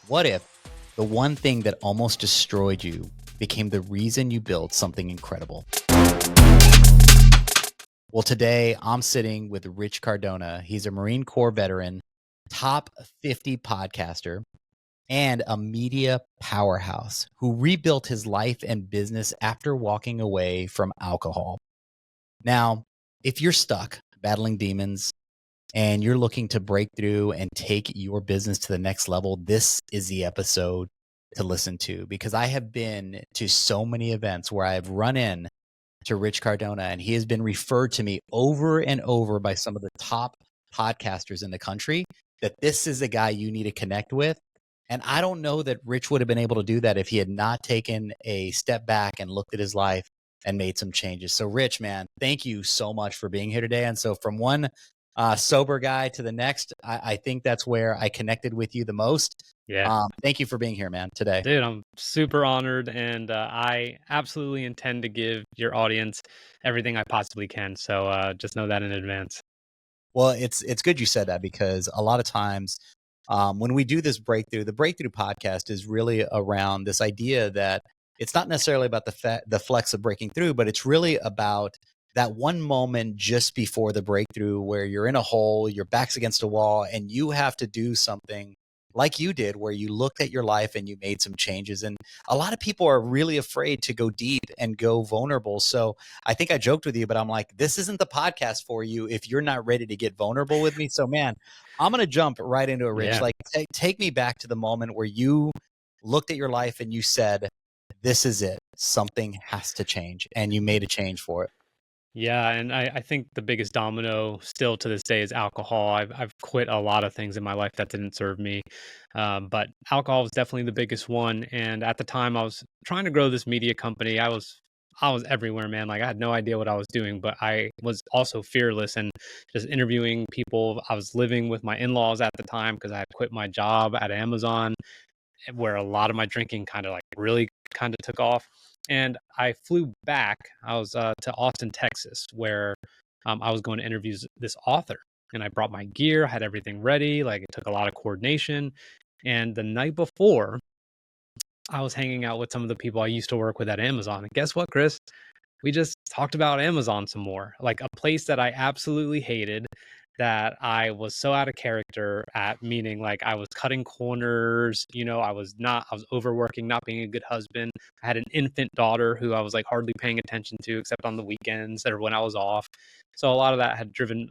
What if the one thing that almost destroyed you became the reason you built something incredible? Well, today I'm sitting with Rich Cardona. He's a Marine Corps veteran, top 50 podcaster, and a media powerhouse who rebuilt his life and business after walking away from alcohol. Now, if you're stuck battling demons, and you're looking to break through and take your business to the next level, this is the episode to listen to, because I have been to so many events where I've run in to Rich Cardona, and he has been referred to me over and over by some of the top podcasters in the country that this is the guy you need to connect with. And I don't know that Rich would have been able to do that if he had not taken a step back and looked at his life and made some changes. So Rich, man, thank you so much for being here today. And so from one sober guy to the next, I think that's where I connected with you the most. Yeah. Thank you for being here, man, today. Dude, I'm super honored, and I absolutely intend to give your audience everything I possibly can. So just know that in advance. Well, it's good you said that, because a lot of times when we do this breakthrough, the breakthrough podcast is really around this idea that it's not necessarily about the flex of breaking through, but it's really about that one moment just before the breakthrough where you're in a hole, your back's against a wall, and you have to do something like you did, where you looked at your life and you made some changes. And a lot of people are really afraid to go deep and go vulnerable. So I think I joked with you, but I'm like, this isn't the podcast for you if you're not ready to get vulnerable with me. So man, I'm going to jump right into it, Rich. Yeah. Like take me back to the moment where you looked at your life and you said, this is it. Something has to change. And you made a change for it. Yeah, and I think the biggest domino still to this day is alcohol. I've quit a lot of things in my life that didn't serve me, but alcohol was definitely the biggest one. And at the time, I was trying to grow this media company. I was everywhere, man. Like I had no idea what I was doing, but I was also fearless and just interviewing people. I was living with my in-laws at the time because I had quit my job at Amazon, where a lot of my drinking kind of like really kind of took off. And I flew back. I was to Austin, Texas, where I was going to interview this author. And I brought my gear, had everything ready. Like it took a lot of coordination. And the night before, I was hanging out with some of the people I used to work with at Amazon. And guess what, Chris? We just talked about Amazon some more, like a place that I absolutely hated, that I was so out of character at, meaning like I was cutting corners, I was overworking, not being a good husband. I had an infant daughter who I was like hardly paying attention to except on the weekends or when I was off. So a lot of that had driven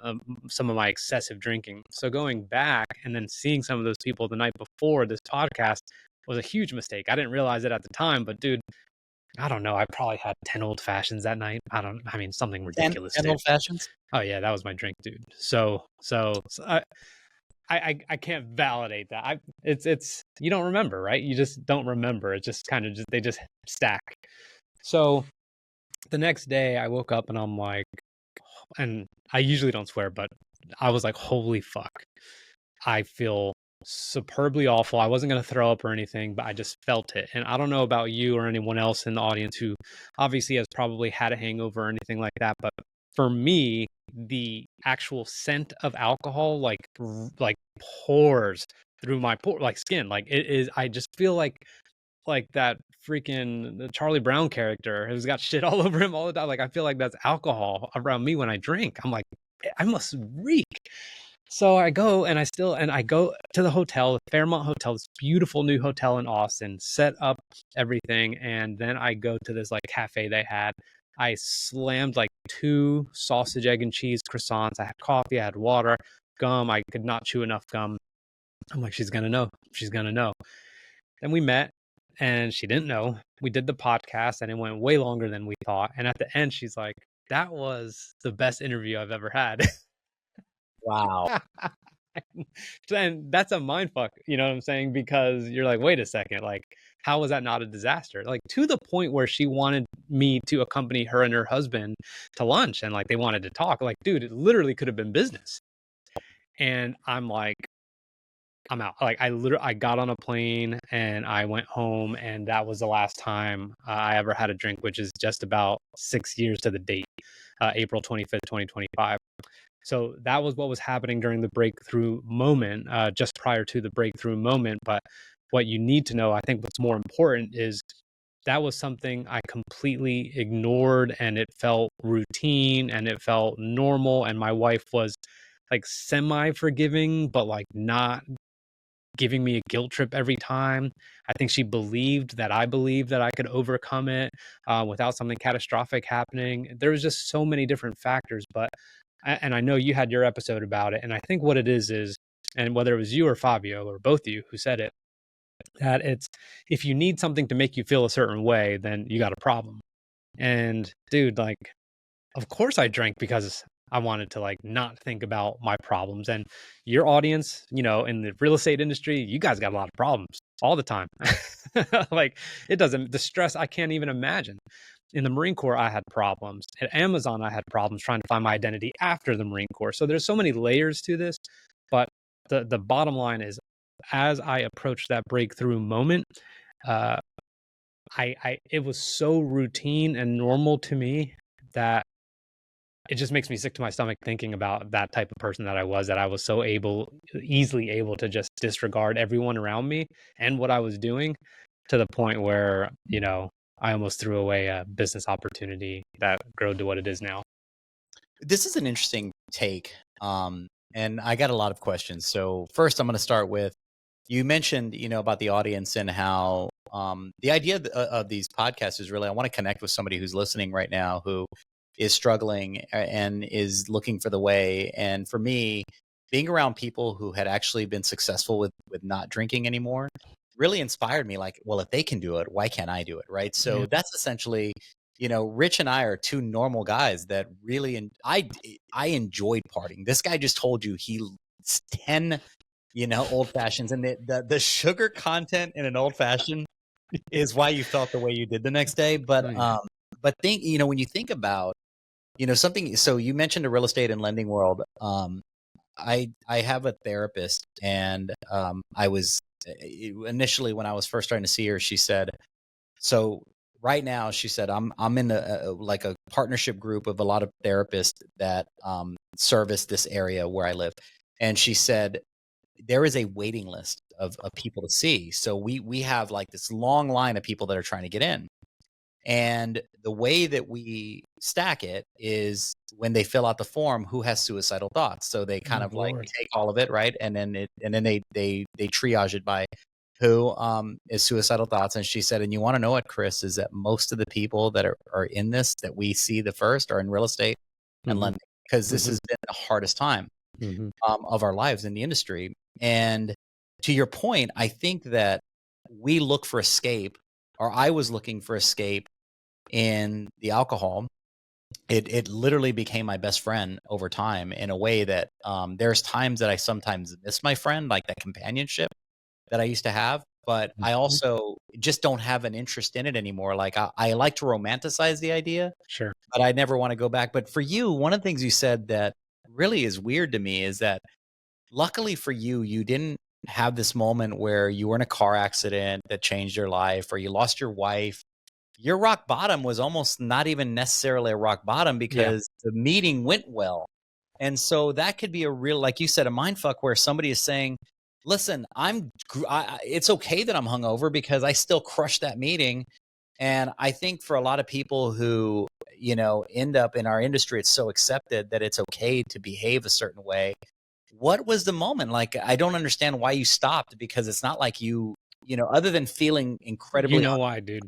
some of my excessive drinking. So going back and then seeing some of those people the night before this podcast was a huge mistake. I didn't realize it at the time, but dude, I don't know. I probably had 10 old fashions that night. I mean, something ridiculous. 10 old fashions? Oh yeah, that was my drink, dude. So I can't validate that. It's you don't remember, right? You just don't remember. It just kind of they just stack. So the next day I woke up and I'm like, and I usually don't swear, but I was like, holy fuck. I feel superbly awful. I wasn't going to throw up or anything, but I just felt it. And I don't know about you or anyone else in the audience who obviously has probably had a hangover or anything like that, but for me, the actual scent of alcohol like pours through my like skin. Like it is, I just feel like that freaking the Charlie Brown character who's got shit all over him all the time. Like I feel like that's alcohol around me when I drink. I'm like, I must reek. So I go and I go to the hotel, the Fairmont Hotel, this beautiful new hotel in Austin, set up everything. And then I go to this like cafe they had. I slammed like 2 sausage, egg, and cheese croissants. I had coffee, I had water, gum. I could not chew enough gum. I'm like, she's going to know. She's going to know. Then we met and she didn't know. We did the podcast and it went way longer than we thought. And at the end, she's like, that was the best interview I've ever had. Wow. And that's a mind fuck, you know what I'm saying? Because you're like, wait a second, like, how was that not a disaster? Like to the point where she wanted me to accompany her and her husband to lunch and like they wanted to talk. Like, dude, it literally could have been business. And I'm like, I'm out. Like I got on a plane and I went home, and that was the last time I ever had a drink, which is just about 6 years to the date, April 25th, 2025. So that was what was happening during the breakthrough moment, just prior to the breakthrough moment. But what you need to know, I think what's more important is that was something I completely ignored, and it felt routine and it felt normal. And my wife was like semi forgiving, but like not giving me a guilt trip every time. I think she believed that I believed that I could overcome it without something catastrophic happening. There was just so many different factors, and I know you had your episode about it. And I think what it is, and whether it was you or Fabio or both of you who said it, that it's, if you need something to make you feel a certain way, then you got a problem. And dude, like, of course I drank because I wanted to like not think about my problems. And your audience, you know, in the real estate industry, you guys got a lot of problems all the time. Like, it doesn't, the stress I can't even imagine. In the Marine Corps, I had problems. At Amazon, I had problems trying to find my identity after the Marine Corps. So there's so many layers to this. But the bottom line is, as I approached that breakthrough moment, uh, it was so routine and normal to me that it just makes me sick to my stomach thinking about that type of person that I was, that I was so easily able to just disregard everyone around me and what I was doing, to the point where, you know, I almost threw away a business opportunity that grew to what it is now. This is an interesting take. And I got a lot of questions. So first I'm going to start with, you mentioned, about the audience and how the idea of these podcasts is really, I want to connect with somebody who's listening right now who is struggling and is looking for the way. And for me, being around people who had actually been successful with not drinking anymore really inspired me. Like, well, if they can do it, why can't I do it? Right. So Yeah. that's essentially, Rich and I are two normal guys that really, I enjoyed partying. This guy just told you he's 10 old fashions, and the sugar content in an old fashioned is why you felt the way you did the next day. Oh, yeah. But think, when you think about, something, so you mentioned the real estate and lending world. I have a therapist, and I was initially, when I was first starting to see her, she said, so right now, she said, I'm in like a partnership group of a lot of therapists that service this area where I live. And she said, there is a waiting list of people to see. So we have like this long line of people that are trying to get in. And the way that we stack it is, when they fill out the form, who has suicidal thoughts. So they kind Oh, of like Lord. take all of it, right? And then they triage it by who is suicidal thoughts. And she said, and you want to know what, Chris, is that most of the people that are in this, that we see the first, are in real estate and Mm-hmm. lending, because this Mm-hmm. has been the hardest time Mm-hmm. of our lives in the industry. And to your point, I think that we look for escape, or I was looking for escape in the alcohol. It literally became my best friend over time, in a way that there's times that I sometimes miss my friend, like that companionship that I used to have. But I Mm-hmm. also just don't have an interest in it anymore. Like, I like to romanticize the idea, Sure. but I never want to go back. But for you, one of the things you said that really is weird to me is that, luckily for you, you didn't have this moment where you were in a car accident that changed your life, or you lost your wife. Your rock bottom was almost not even necessarily a rock bottom, Yeah. because the meeting went well. And so that could be a real, like you said, a mind fuck, where somebody is saying, listen, it's okay that I'm hungover because I still crushed that meeting. And I think for a lot of people who, end up in our industry, it's so accepted that it's okay to behave a certain way. What was the moment? Like, I don't understand why you stopped, because it's not like other than feeling You incredibly know why, dude.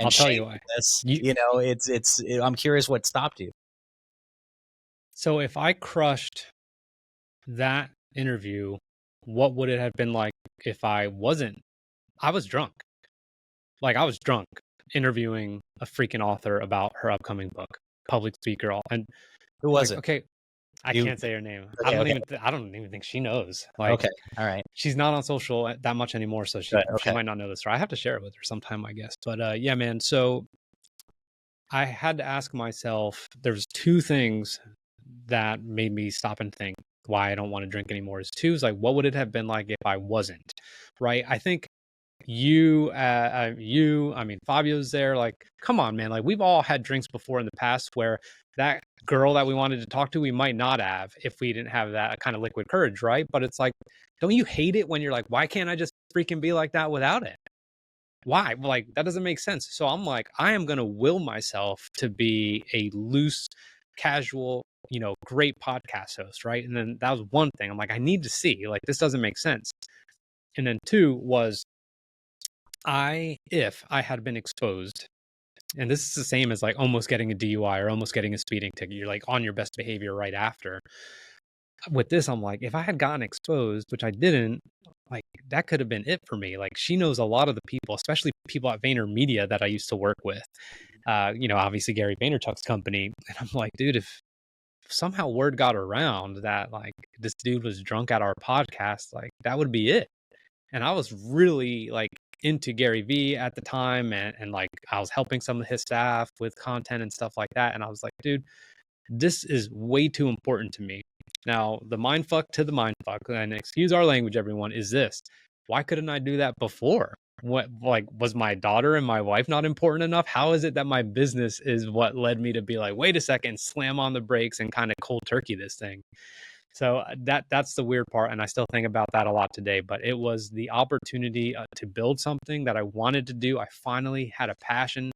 I'll and tell you why. shameless, You I'm curious what stopped you. So if I crushed that interview, what would it have been like if I wasn't? I was drunk. Like, I was drunk interviewing a freaking author about her upcoming book, public speaker, all, and Who was like, it? okay, I You can't say her name. Okay, okay, I don't even think she knows. Like, okay. All right. she's not on social that much anymore, so Good. she Okay. might not know this. Or I have to share it with her sometime, I guess. But yeah, man. So I had to ask myself. There's two things that made me stop and think why I don't want to drink anymore. Is two is like, what would it have been like if I wasn't? Right. I think I mean, Fabio's there. Like, come on, man. Like, we've all had drinks before in the past where that girl that we wanted to talk to, we might not have if we didn't have that kind of liquid courage, right? But it's like, don't you hate it when you're like, why can't I just freaking be like that without it? Why? Like, that doesn't make sense. So I'm like, I am going to will myself to be a loose, casual, great podcast host, right? And then that was one thing. I'm like, I need to see, like, this doesn't make sense. And then two was, if I had been exposed, and this is the same as like almost getting a DUI or almost getting a speeding ticket, you're like on your best behavior right after. With this, I'm like, if I had gotten exposed, which I didn't, like that could have been it for me. Like she knows a lot of the people, especially people at VaynerMedia that I used to work with. Obviously Gary Vaynerchuk's company. And I'm like, dude, if somehow word got around that like this dude was drunk at our podcast, like that would be it. And I was really like into Gary Vee at the time, and like I was helping some of his staff with content and stuff like that. And I was like, dude, this is way too important to me. Now, the mind fuck to the mind fuck, and excuse our language, everyone, is this. Why couldn't I do that before? What, like, was my daughter and my wife not important enough? How is it that my business is what led me to be like, wait a second, slam on the brakes and kind of cold turkey this thing? So that's the weird part, and I still think about that a lot today. But it was the opportunity to build something that I wanted to do. I finally had a passion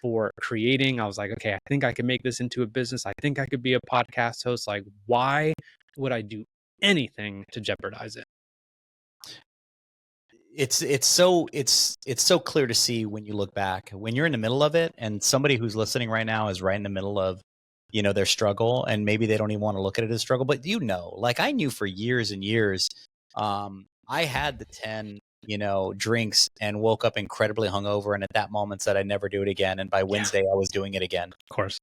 for creating. I was like, okay, I think I can make this into a business. I think I could be a podcast host. Like, why would I do anything to jeopardize it? It's so clear to see when you look back, when you're in the middle of it, and somebody who's listening right now is right in the middle of their struggle, and maybe they don't even want to look at it as struggle, but like I knew for years and years, I had the 10 drinks and woke up incredibly hungover, and at that moment said I'd never do it again, and by Wednesday I was doing it again, Of course.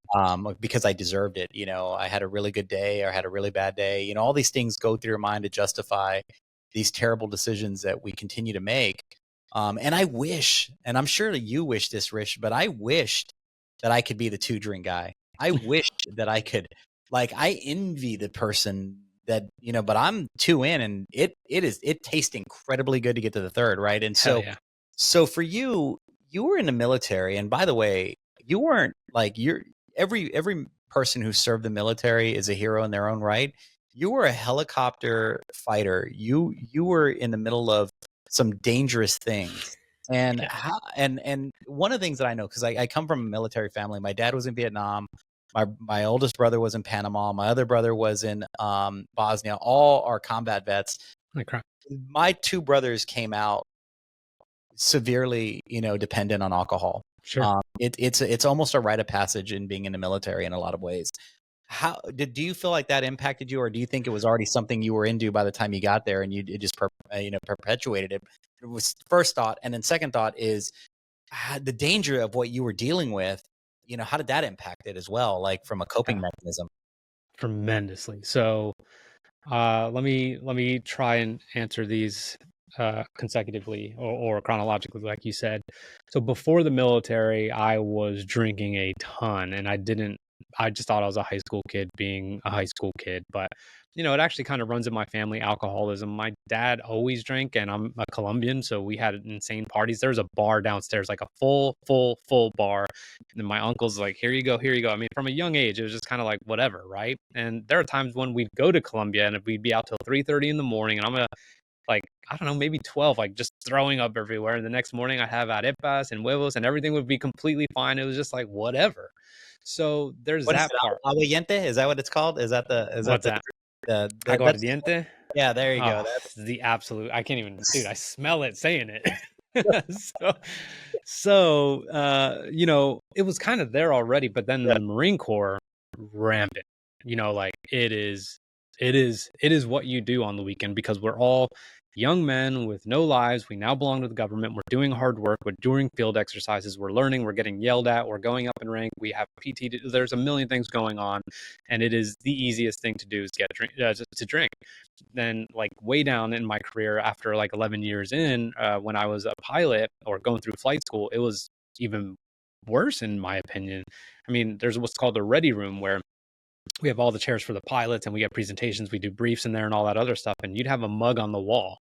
because I deserved it. I had a really good day or I had a really bad day. All these things go through your mind to justify these terrible decisions that we continue to make. And I wish, and I'm sure that you wish this, Rich, but I wished that I could be the 2 drink guy. I wished that I could, like, I envy the person that, but I'm 2 in, and it tastes incredibly good to get to the 3rd. Right. And Hell yeah. so for you, you were in the military, and by the way, you weren't like every person who served the military is a hero in their own right. You were a helicopter fighter. You were in the middle of some dangerous things. And Yeah. and one of the things that I know, because I come from a military family. My dad was in Vietnam. My oldest brother was in Panama. My other brother was in Bosnia. All are combat vets. Like crap. My 2 brothers came out severely, dependent on alcohol. Sure. It's almost a rite of passage in being in the military in a lot of ways. Do you feel like that impacted you, or do you think it was already something you were into by the time you got there, and it just perpetuated it? It was first thought, and then second thought is the danger of what you were dealing with. How did that impact it as well, like from a coping mechanism? Tremendously. So let me try and answer these consecutively or chronologically, like you said. So before the military, I was drinking a ton, and I just thought I was a high school kid being a high school kid. But it actually kind of runs in my family, alcoholism. My dad always drank, and I'm a Colombian, so we had insane parties. There's a bar downstairs, like a full bar. And then my uncle's like, here you go, here you go. I mean, from a young age, it was just kind of like whatever, right? And there are times when we'd go to Colombia and we'd be out till 3:30 in the morning, and I'm like, I don't know, maybe 12, like just throwing up everywhere. And the next morning I'd have arepas and huevos and everything would be completely fine. It was just like, whatever. So there's What is that it? part. Aguardiente? Is that what it's called? What's that? That's Aguardiente? yeah. There you go. Oh, the absolute, I can't even, dude, I smell it saying it. It was kind of there already, but then Yeah. the Marine Corps rampant, like it is what you do on the weekend, because we're all young men with no lives. We now belong to the government. We're doing hard work. We're doing field exercises. We're learning. We're getting yelled at. We're going up in rank. We have PT. There's a million things going on, and it is the easiest thing to do is to drink. Then, like way down in my career, after like 11 years in, when I was a pilot or going through flight school, it was even worse in my opinion. I mean, there's what's called the ready room, where we have all the chairs for the pilots and we get presentations, we do briefs in there and all that other stuff. And you'd have a mug on the wall.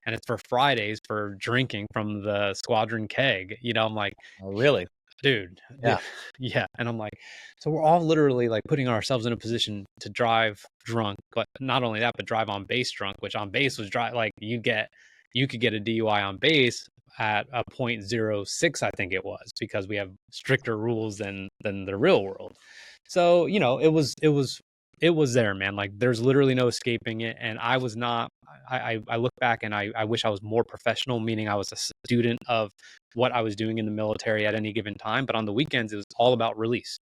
and it's for Fridays for drinking from the squadron keg. I'm like, Oh, really? dude, Yeah. yeah. And I'm like, so we're all literally like putting ourselves in a position to drive drunk, but not only that, but drive on base drunk, which on base was like you could get a DUI on base at a .06, I think it was, because we have stricter rules than the real world. So, it was there, man. Like there's literally no escaping it. And I was not, I look back and I wish I was more professional, meaning I was a student of what I was doing in the military at any given time. But on the weekends, it was all about release.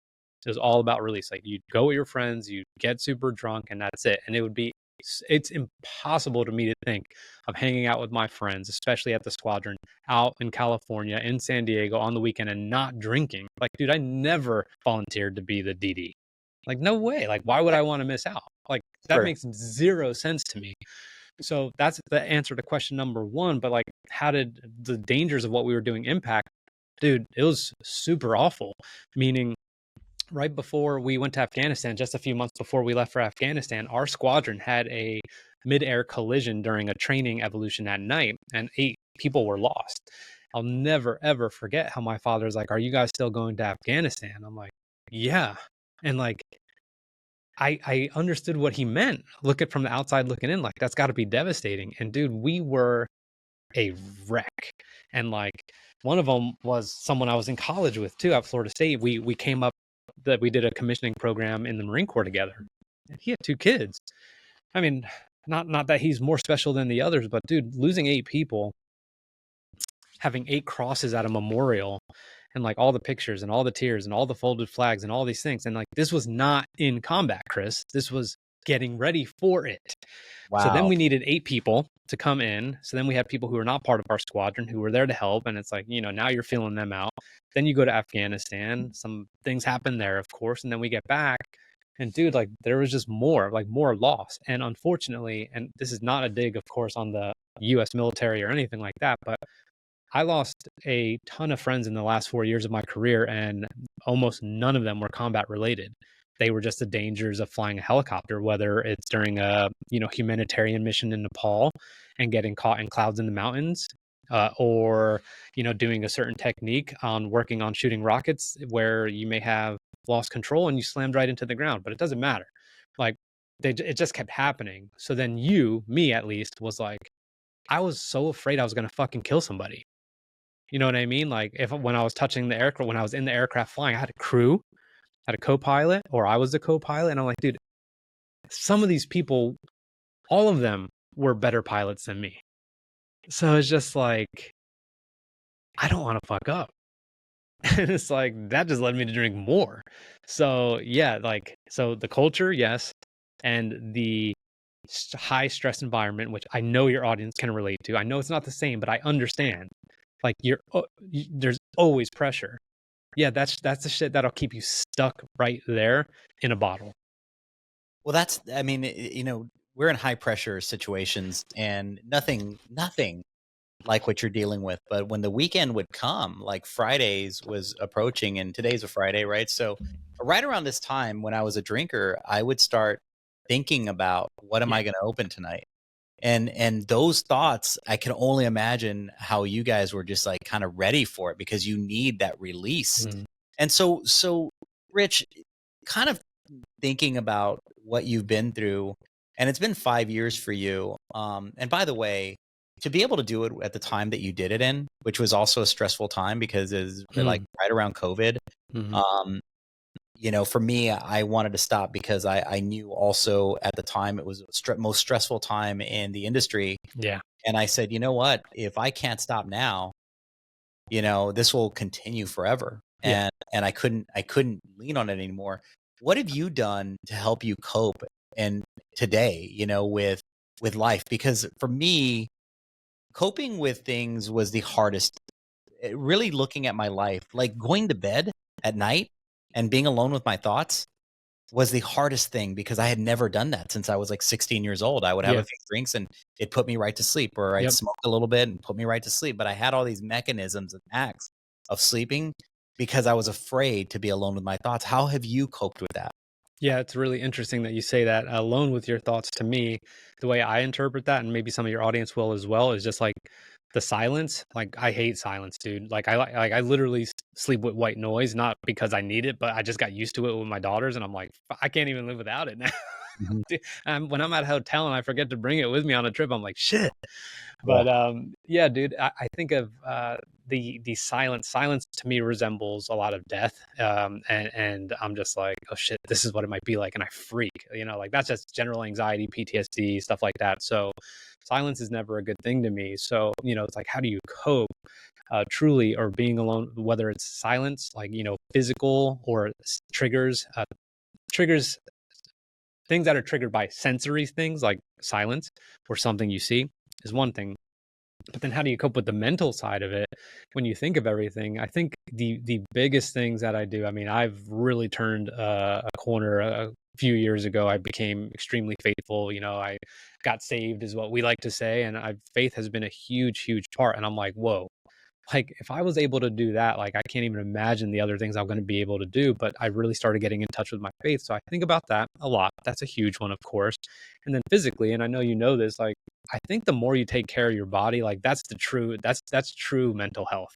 It was all about release. Like you go with your friends, you get super drunk, and that's it. And it's impossible to me to think of hanging out with my friends, especially at the squadron, out in California, in San Diego on the weekend and not drinking. Like, dude, I never volunteered to be the DD. Like, no way. Like, why would I want to miss out? Like, that Sure. makes zero sense to me. So that's the answer to question number one. But like, how did the dangers of what we were doing impact? Dude, it was super awful. Meaning, right before we went to Afghanistan, just a few months before we left for Afghanistan, our squadron had a mid-air collision during a training evolution at night, and 8 people were lost. I'll never, ever forget how my father's like, "Are you guys still going to Afghanistan?" I'm like, "Yeah." And like, I understood what he meant. Look at from the outside looking in, like that's got to be devastating. And dude, we were a wreck. And like one of them was someone I was in college with too at Florida State. We came up that we did a commissioning program in the Marine Corps together. And he had 2 kids. I mean, not that he's more special than the others, but dude, losing 8 people, having 8 crosses at a memorial, and like all the pictures and all the tears and all the folded flags and all these things. And like this was not in combat, Chris. This was getting ready for it. So then Wow. we needed 8 people to come in. So then we had people who were not part of our squadron who were there to help. And it's like, now you're feeling them out. Then you go to Afghanistan. Some things happen there, of course. And then we get back. And dude, like there was just more loss. And unfortunately, and this is not a dig, of course, on the US military or anything like that, but I lost a ton of friends in the last 4 years of my career, and almost none of them were combat related. They were just the dangers of flying a helicopter, whether it's during a humanitarian mission in Nepal and getting caught in clouds in the mountains, or doing a certain technique on working on shooting rockets where you may have lost control and you slammed right into the ground. But it doesn't matter. Like it just kept happening. So then me at least, was like, I was so afraid I was going to fucking kill somebody. You know what I mean? Like when I was touching the aircraft, when I was in the aircraft flying, I had a crew, had a co-pilot, or I was the co-pilot. And I'm like, dude, some of these people, all of them were better pilots than me. So it's just like, I don't want to fuck up. And it's like, that just led me to drink more. So yeah, so the culture, yes. And the high stress environment, which I know your audience can relate to. I know it's not the same, but I understand. Like there's always pressure. Yeah, that's the shit that'll keep you stuck right there in a bottle. Well, I mean, we're in high pressure situations and nothing like what you're dealing with. But when the weekend would come, like Fridays was approaching, and today's a Friday, right? So right around this time when I was a drinker, I would start thinking about what am I going to open tonight? And those thoughts, I can only imagine how you guys were just like kind of ready for it because you need that release. Mm. And so Rich, kind of thinking about what you've been through, and it's been 5 years for you. And by the way, to be able to do it at the time that you did it in, which was also a stressful time because it's like right around COVID. Mm-hmm. For me, I wanted to stop because I knew also at the time it was the most stressful time in the industry. Yeah. And I said, you know what, if I can't stop now, this will continue forever. Yeah. And I couldn't lean on it anymore. What have you done to help you cope and today, with life? Because for me, coping with things was the hardest. Really looking at my life, like going to bed at night and being alone with my thoughts was the hardest thing because I had never done that since I was like 16 years old. I would have a few drinks and it put me right to sleep, or I'd smoke a little bit and put me right to sleep. But I had all these mechanisms and acts of sleeping because I was afraid to be alone with my thoughts. How have you coped with that? Yeah, it's really interesting that you say that. Alone with your thoughts, to me, the way I interpret that, and maybe some of your audience will as well, is just like the silence. Like I hate silence, dude. Like I literally sleep with white noise, not because I need it, but I just got used to it with my daughters, and I'm like, I can't even live without it now." Mhm. Dude, when I'm at a hotel and I forget to bring it with me on a trip, I'm like, shit. Yeah. But yeah, dude, I think of the silence to me resembles a lot of death, and I'm just like, oh shit, this is what it might be like, and I freak, like that's just general anxiety, PTSD, stuff like that. So silence is never a good thing to me. So it's like, how do you cope truly, or being alone, whether it's silence, like physical, or triggers, things that are triggered by sensory things like silence or something you see is one thing. But then how do you cope with the mental side of it when you think of everything? I think the biggest things that I do, I mean, I've really turned a corner a few years ago. I became extremely faithful. I got saved, is what we like to say, and faith has been a huge part. And I'm like, whoa, like if I was able to do that, like I can't even imagine the other things I'm going to be able to do. But I really started getting in touch with my faith. So I think about that a lot. That's a huge one, of course. And then physically, and I know you know this, like I think the more you take care of your body, like that's true mental health.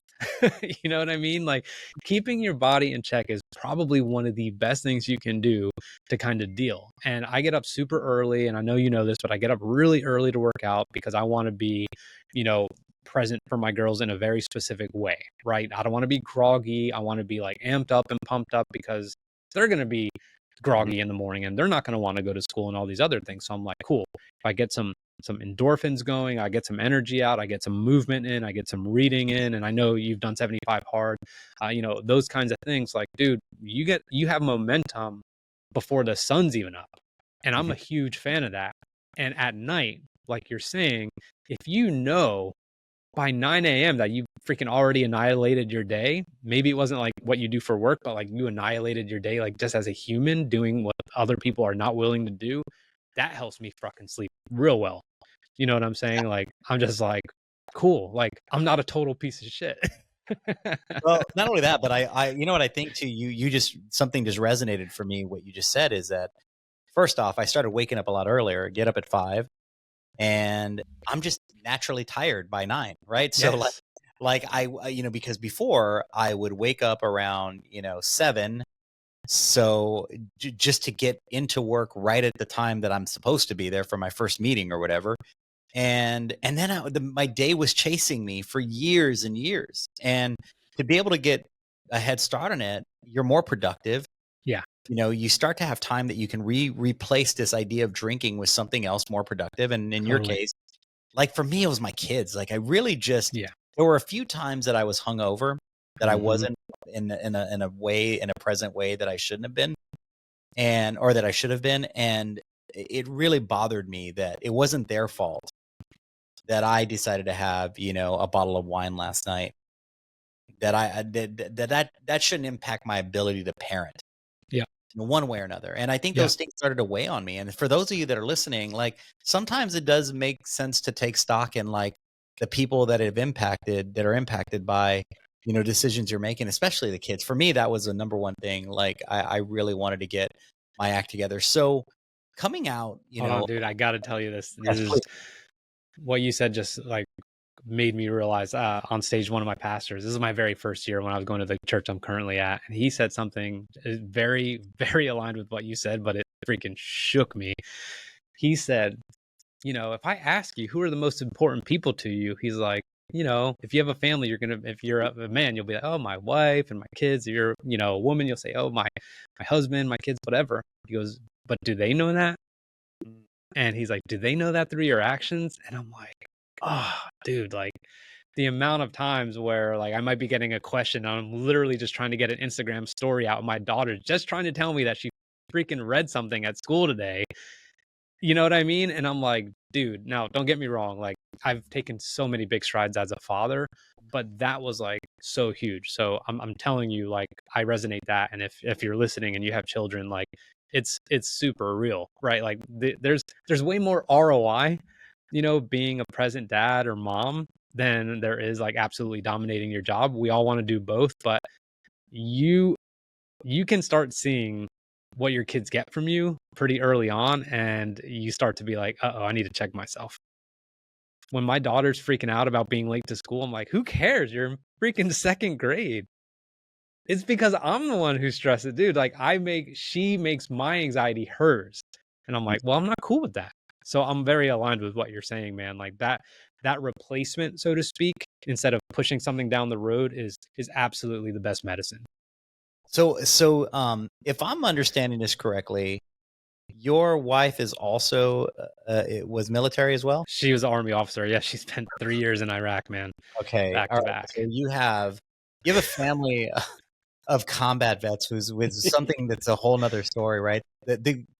You know what I mean? Like keeping your body in check is probably one of the best things you can do to kind of deal. And I get up super early, and I know you know this, but I get up really early to work out because I want to be, you know, present for my girls in a very specific way, right? I don't want to be groggy. I want to be like amped up and pumped up because they're going to be Mhm. groggy in the morning and they're not going to want to go to school and all these other things. So I'm like, cool. If I get some endorphins going, I get some energy out, I get some movement in, I get some reading in, and I know you've done 75 hard, those kinds of things. Like, dude, you have momentum before the sun's even up, and I'm a Mhm. huge fan of that. And at night, like you're saying, if you know by 9 a.m. that you freaking already annihilated your day. Maybe it wasn't like what you do for work, but like you annihilated your day, like just as a human doing what other people are not willing to do. That helps me fucking sleep real well. You know what I'm saying? Like, I'm just like, cool. Like, I'm not a total piece of shit. Well, not only that, but you know what I think too. You just something just resonated for me. What you just said is that first off, I started waking up a lot earlier. Get up at 5, and I'm just naturally tired by 9. Right. So Yes. because before I would wake up around 7. So just to get into work right at the time that I'm supposed to be there for my first meeting or whatever. And then my day was chasing me for years and years. And to be able to get a head start on it, you're more productive. Yeah. You start to have time that you can replace this idea of drinking with something else more productive. And in your Totally. case, like for me, it was my kids. Like I really just Yeah. there were a few times that I was hungover, that I Hmm. wasn't in a present way that I shouldn't have been, and or that I should have been. And it really bothered me that it wasn't their fault that I decided to have, a bottle of wine last night. That I that shouldn't impact my ability to parent Yeah. in one way or another. And I think Yeah. those things started to weigh on me. And for those of you that are listening, like sometimes it does make sense to take stock in like the people that are impacted by decisions you're making, especially the kids. For me, that was the number one thing. Like I really wanted to get my act together. So coming out, Hold on, dude. I got to tell you this. This yes, is please. what you said, just like made me realize on stage, one of my pastors, this is my very first year when I was going to the church I'm currently at, and he said something very very aligned with what you said, but it freaking shook me. He said, if I ask you who are the most important people to you, he's like, if you have a family, if you're a man, you'll be like, oh, my wife and my kids. If you're a woman, you'll say, oh, my husband, my kids, whatever. He goes, but do they know that? And he's like, do they know that through your actions? And I'm like, oh, dude, like the amount of times where like I might be getting a question and I'm literally just trying to get an Instagram story out. My daughter's just trying to tell me that she freaking read something at school today. You know what I mean? And I'm like, dude, now don't get me wrong. Like I've taken so many big strides as a father, but that was like so huge. So I'm telling you, like I resonate that. And if you're listening and you have children, like it's super real, right? Like there's way more ROI, being a present dad or mom than there is like absolutely dominating your job. We all want to do both, but you you can start seeing what your kids get from you pretty early on, and you start to be like, "Uh-oh, I need to check myself." When my daughter's freaking out about being late to school, I'm like, "Who cares? You're in freaking second grade." It's because I'm the one who stresses, dude. Like she makes my anxiety hers. And I'm like, well, I'm not cool with that. So I'm very aligned with what you're saying, man. Like that replacement, so to speak, instead of pushing something down the road is absolutely the best medicine. So if I'm understanding this correctly, your wife is also it was military as well? She was an Army officer. Yeah, she spent 3 years in Iraq, man, Okay. back All to right. back. So you have a family of combat vets who's with something that's a whole nother story, right?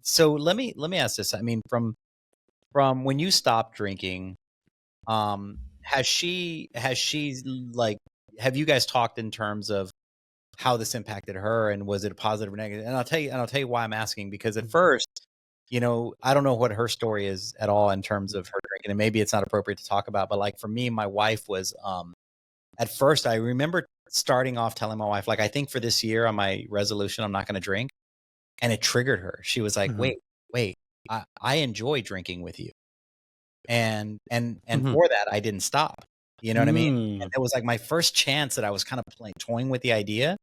So let me ask this. I mean, from when you stopped drinking, has she like have you guys talked in terms of how this impacted her, and was it a positive or negative? And I'll tell you why I'm asking, because at first, I don't know what her story is at all in terms of her drinking, and maybe it's not appropriate to talk about, but like for me, my wife was at first I remember starting off telling my wife, like, I think for this year on my resolution, I'm not going to drink. And it triggered her. She was like, Mhm. wait, I enjoy drinking with you. And Mhm. for that, I didn't stop. You know what I mean? And Mm. it was like my first chance that I was kind of toying with the idea.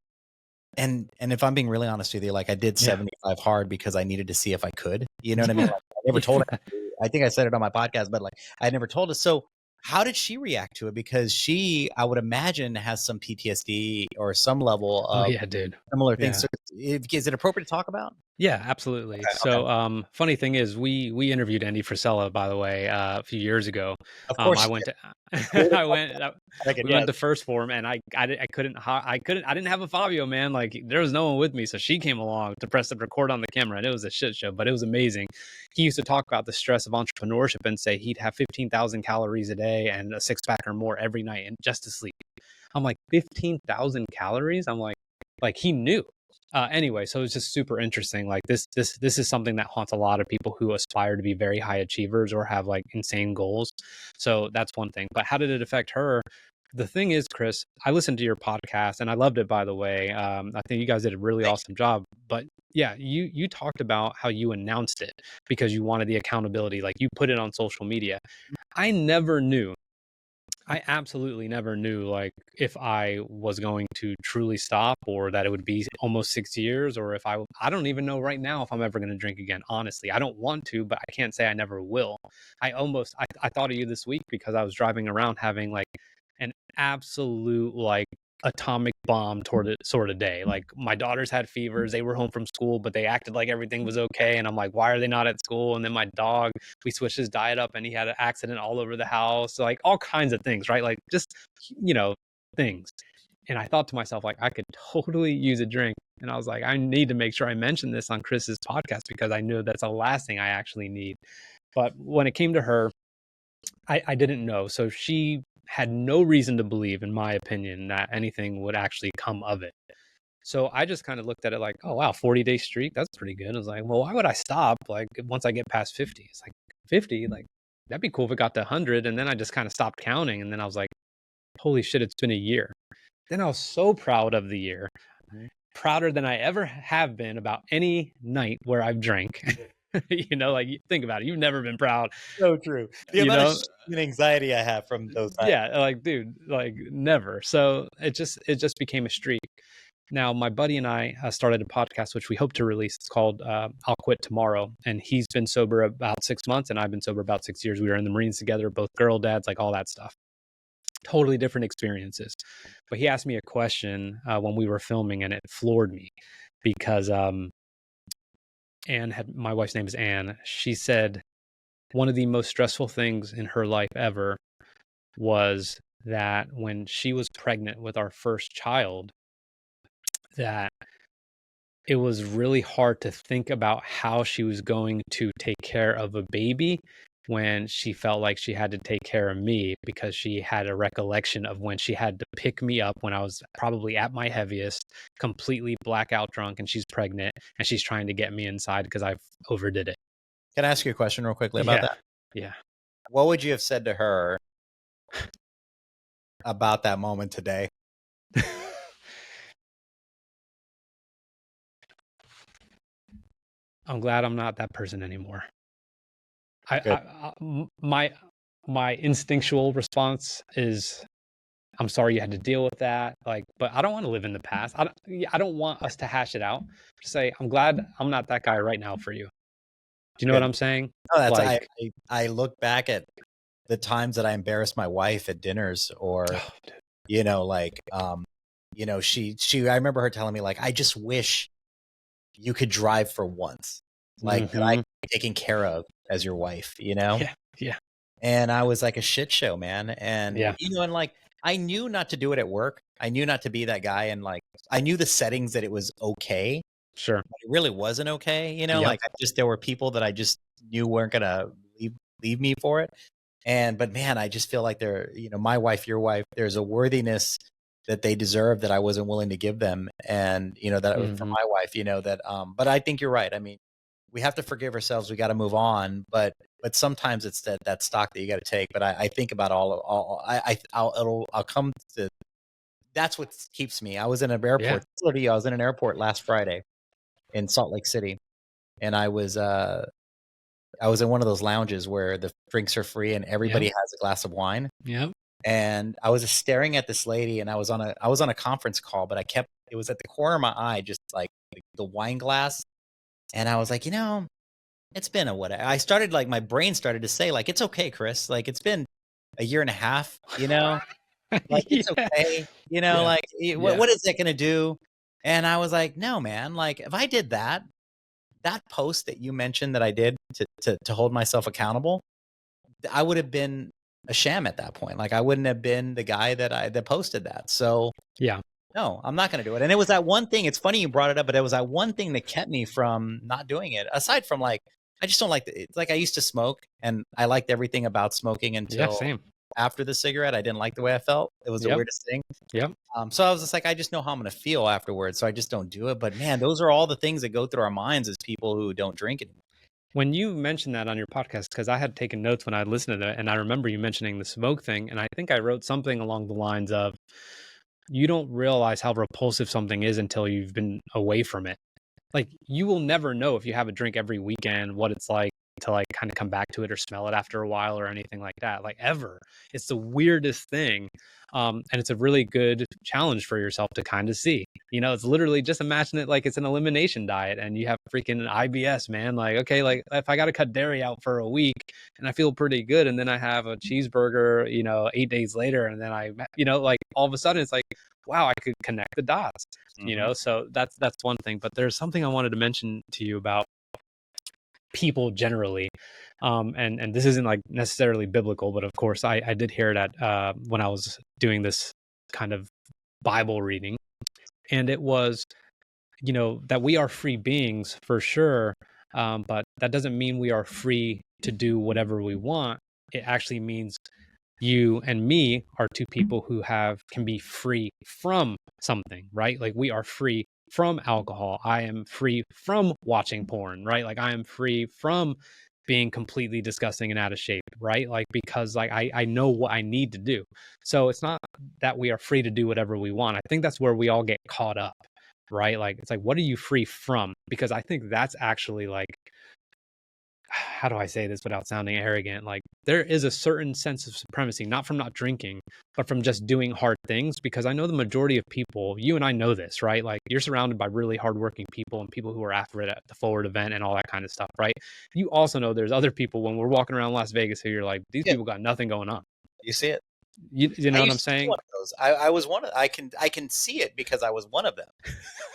And if I'm being really honest with you, like I did Yeah. 75 hard because I needed to see if I could. You know what I mean? Yeah. Like I never told Yeah. her. I think I said it on my podcast, but like I never told her. So how did she react to it? Because she, I would imagine, has some PTSD or some level Oh, of yeah, dude. similar things. Yeah. So is it appropriate to talk about? Yeah, absolutely. Okay, okay. So, funny thing is, we interviewed Andy Frisella, by the way, a few years ago. Of course I you went did. to, Creative I podcast. went, Second, we went yes. to first for him, and I couldn't, I didn't have a Fabio, man. Like there was no one with me, so she came along to press the record on the camera, and it was a shit show, but it was amazing. He used to talk about the stress of entrepreneurship and say he'd have 15,000 calories a day and a six pack or more every night, and just to sleep. I'm like 15,000 calories. I'm like he knew. Anyway, so it's just super interesting. Like this is something that haunts a lot of people who aspire to be very high achievers or have like insane goals. So that's one thing. But how did it affect her? The thing is, Chris, I listened to your podcast and I loved it, by the way. I think you guys did a really Thank awesome job. But yeah, you talked about how you announced it because you wanted the accountability. Like you put it on social media. I never knew, I absolutely never knew like if I was going to truly stop or that it would be almost 6 years, or if I don't even know right now if I'm ever going to drink again. Honestly, I don't want to, but I can't say I never will. I thought of you this week because I was driving around having like an absolute like atomic bomb toward it sort of day. Like my daughters had fevers, they were home from school, but they acted like everything was okay. And I'm like, why are they not at school? And then my dog, we switched his diet up and he had an accident all over the house. So like all kinds of things, right? Like just, you know, things. And I thought to myself, like, I could totally use a drink. And I was like, I need to make sure I mention this on Chris's podcast because I know that's the last thing I actually need. But when it came to her, I didn't know. So she had no reason to believe, in my opinion, that anything would actually come of it. So I just kind of looked at it like, oh, wow, 40-day streak. That's pretty good. I was like, well, why would I stop? Like, once I get past 50, it's like 50, like, that'd be cool if it got to 100. And then I just kind of stopped counting. And then I was like, holy shit, it's been a year. Then I was so proud of the year, you. prouder than I ever have been about any night where I've drank. Like think about it. You've never been proud, So true. The you amount of know? shame and anxiety I have from those times. Yeah, like dude, like never. So it just became a streak. Now my buddy and I started a podcast which we hope to release. It's called I'll Quit Tomorrow, and he's been sober about 6 months and I've been sober about 6 years. We were in the Marines together, both girl dads, like all that stuff. Totally different experiences. But he asked me a question when we were filming, and it floored me because my wife's name is Anne. She said one of the most stressful things in her life ever was that when she was pregnant with our first child, that it was really hard to think about how she was going to take care of a baby when she felt like she had to take care of me, because she had a recollection of when she had to pick me up when I was probably at my heaviest, completely blackout drunk, and she's pregnant and she's trying to get me inside because I've overdid it. Can I ask you a question real quickly about Yeah. that? Yeah. What would you have said to her about that moment today? I'm glad I'm not that person anymore. Good. My instinctual response is, I'm sorry you had to deal with that. Like, but I don't want to live in the past. I don't want us to hash it out. Just say, I'm glad I'm not that guy right now for you. Do you know what Good. I'm saying? No, that's Like, I look back at the times that I embarrassed my wife at dinners, or oh, dude. like she I remember her telling me, like, I just wish you could drive for once, like, that I Hmm. could be taken care of as your wife, Yeah, yeah, and I was like a shit show, man. And yeah. and like, I knew not to do it at work. I knew not to be that guy, and like, I knew the settings that it was okay. Sure. It really wasn't okay, Yep. like, there were people that I just knew weren't gonna leave me for it. But man, I just feel like they're, my wife, your wife, there's a worthiness that they deserve that I wasn't willing to give them. And, that for Hmm. my wife, but I think you're right. I mean, we have to forgive ourselves. We got to move on, but sometimes it's that stock that you got to take. But I think about I'll come to, that's what keeps me. I was in an Yeah. airport. Literally, I was in an airport last Friday in Salt Lake City, and I was in one of those lounges where the drinks are free and everybody Yep. has a glass of wine. Yep. And I was just staring at this lady, and I was on a conference call, but it was at the corner of my eye, just like the wine glass. And I was like, it's been a what, I started, like, my brain started to say, like, it's okay, Chris. Like, it's been a year and a half, like, it's Yeah. okay, Yeah. like, Yeah. what is that going to do? And I was like, no, man, like, if I did that post that you mentioned that I did to hold myself accountable, I would have been a sham at that point. Like, I wouldn't have been the guy that posted that. So Yeah. no, I'm not going to do it. And it was that one thing. It's funny you brought it up, but it was that one thing that kept me from not doing it. Aside from, like, I just don't like it's like, I used to smoke, and I liked everything about smoking Yeah. until Same. after the cigarette. I didn't like the way I felt. It was the Yep. weirdest thing. Yep. So I was just like, I just know how I'm going to feel afterwards. So I just don't do it. But man, those are all the things that go through our minds as people who don't drink anymore. When you mentioned that on your podcast, because I had taken notes when I listened to it, and I remember you mentioning the smoke thing, and I think I wrote something along the lines of, you don't realize how repulsive something is until you've been away from it. Like, you will never know if you have a drink every weekend what it's like to, like, kind of come back to it or smell it after a while or anything like that, like, ever. It's the weirdest thing. And it's a really good challenge for yourself to kind of see. It's literally, just imagine it like it's an elimination diet and you have freaking IBS, man. Like, okay, like, if I got to cut dairy out for a week and I feel pretty good, and then I have a cheeseburger, 8 days later, and then like, all of a sudden it's like, wow, I could connect the dots. Mhm. So that's one thing. But there's something I wanted to mention to you about people generally. And this isn't like necessarily biblical, but of course I did hear it at when I was doing this kind of Bible reading. And it was, that we are free beings for sure. But that doesn't mean we are free to do whatever we want. It actually means you and me are two people who can be free from something, right? Like, we are free from alcohol. I am free from watching porn, right? Like, I am free from being completely disgusting and out of shape, right? Like, because, like, I know what I need to do. So it's not that we are free to do whatever we want. I think that's where we all get caught up, right? Like, it's like, what are you free from? Because I think that's actually, like, how do I say this without sounding arrogant? Like, there is a certain sense of supremacy, not from not drinking, but from just doing hard things. Because I know the majority of people, you and I know this, right? Like, you're surrounded by really hardworking people and people who are after it at the Forward event and all that kind of stuff, right? You also know there's other people when we're walking around Las Vegas who you're like, these Yeah, people got nothing going on. you see it. You I know what I'm used to be saying? one of those. I was one of, I can see it because I was one of them.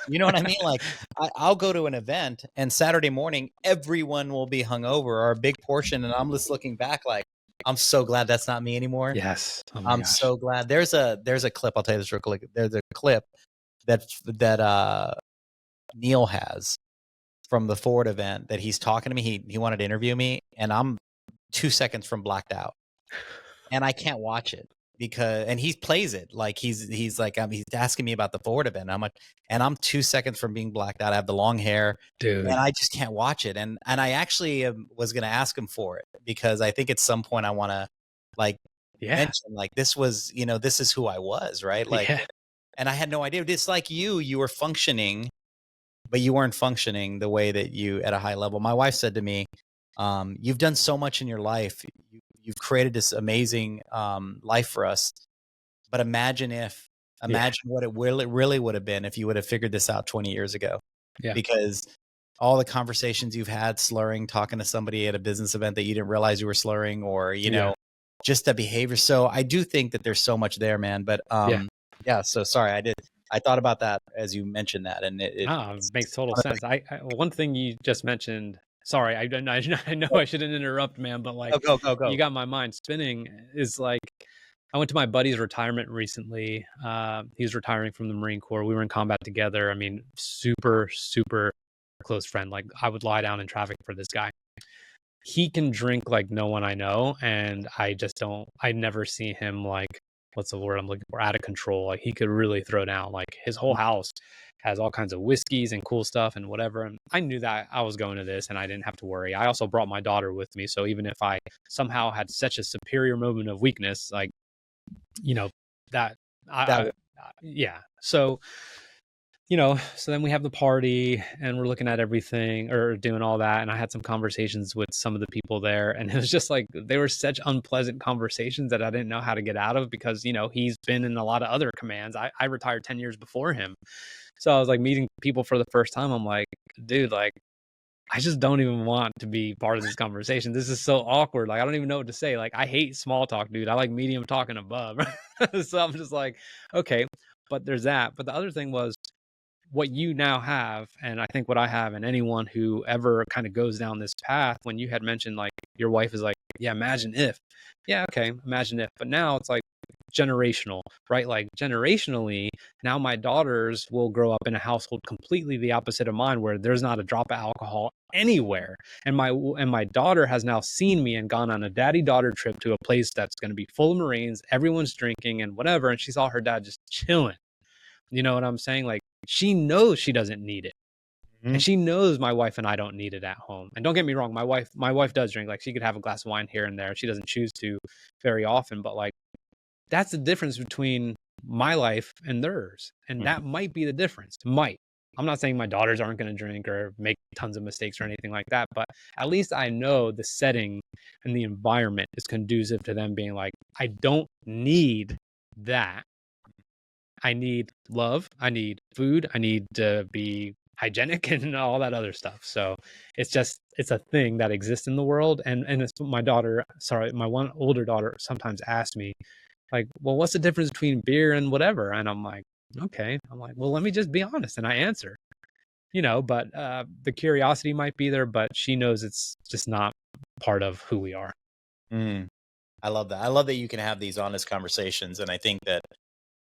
You know what I mean? Like, I'll go to an event, and Saturday morning, everyone will be hungover, or a big portion, and I'm just looking back like, I'm so glad that's not me anymore. Yes. Oh my I'm gosh. so glad. There's a clip. I'll tell you this real quick. There's a clip that Neil has from the Ford event that he's talking to me. He wanted to interview me, and I'm 2 seconds from blacked out, and I can't watch it and he plays it like he's like, he's asking me about the Ford event. And I'm 2 seconds from being blacked out. I have the long hair, Dude. and I just can't watch it. And I actually was going to ask him for it, because I think at some point I want to, like, Yeah. mention, like, this was, this is who I was, right? Like, Yeah. and I had no idea. It's like you were functioning but you weren't functioning the way that you at a high level. My wife said to me, you've done so much in your life. You've created this amazing life for us. But Yeah. imagine what it really would have been if you would have figured this out 20 years ago. Yeah. Because all the conversations you've had slurring, talking to somebody at a business event that you didn't realize you were slurring, or, Yeah. just the behavior. So I do think that there's so much there, man. But Yeah. yeah. So sorry, I thought about that as you mentioned that, and Ah, makes total sense. One thing you just mentioned, sorry, I don't I know I shouldn't interrupt, man, but like go. you got my mind spinning is like I went to my buddy's retirement recently. He's retiring from the Marine Corps. We were in combat together. I mean, super, super close friend. Like I would lie down in traffic for this guy. He can drink like no one I know, and I just don't. I never see him like what's the word I'm looking for? Out of control. Like he could really throw down. Like his whole house has all kinds of whiskeys and cool stuff and whatever. And I knew that I was going to this, and I didn't have to worry. I also brought my daughter with me, so even if I somehow had such a superior moment of weakness, like you know that That yeah. So so then we have the party and we're looking at everything or doing all that. And I had some conversations with some of the people there. And it was just like, they were such unpleasant conversations that I didn't know how to get out of because, he's been in a lot of other commands. I retired 10 years before him. So I was like meeting people for the first time. I'm like, dude, like, I just don't even want to be part of this conversation. This is so awkward. Like, I don't even know what to say. Like, I hate small talk, dude. I like medium talk and above. So I'm just like, okay, but there's that. But the other thing was, what you now have, and I think what I have, and anyone who ever kind of goes down this path, when you had mentioned like your wife is like, yeah, imagine if, yeah, okay, imagine if, but now it's like generational, right? Like generationally, now my daughters will grow up in a household completely the opposite of mine, where there's not a drop of alcohol anywhere. And my daughter has now seen me and gone on a daddy-daughter trip to a place that's going to be full of Marines, everyone's drinking and whatever, and she saw her dad just chilling. You know what I'm saying? Like she knows she doesn't need it. And she knows my wife and I don't need it at home. And don't get me wrong, my wife does drink. Like she could have a glass of wine here and there. She doesn't choose to very often, but like that's the difference between my life and theirs. And that might be the difference. Might. I'm not saying my daughters aren't going to drink or make tons of mistakes or anything like that, but at least I know the setting and the environment is conducive to them being like, I don't need that. I need love. I need food. I need to be hygienic and all that other stuff. So it's a thing that exists in the world. And it's my one older daughter sometimes asks me like, well, what's the difference between beer and whatever? And I'm like, okay. I'm like, well, let me just be honest. And I answer, but the curiosity might be there, but she knows it's just not part of who we are. I love that. I love that you can have these honest conversations. And I think that,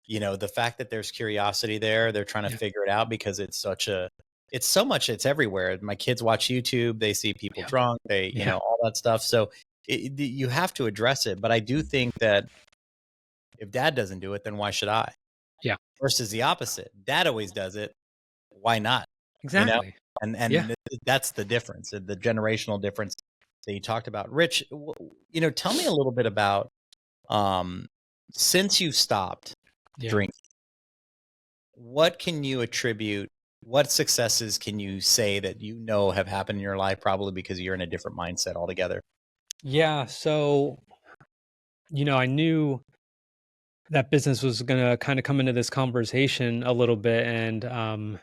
the fact that there's curiosity there, they're trying to Yeah. figure it out because it's so much, it's everywhere. My kids watch YouTube, they see people drunk, they, all that stuff. So you have to address it. But I do think that if dad doesn't do it, then why should I? Yeah. Versus the opposite. Dad always does it. Why not? Exactly. And Yeah. that's the difference, the generational difference that you talked about. Rich, tell me a little bit about, since you've stopped drinking, what can you attribute, what successes can you say that have happened in your life, probably because you're in a different mindset altogether? Yeah. So, I knew that business was going to kind of come into this conversation a little bit. And,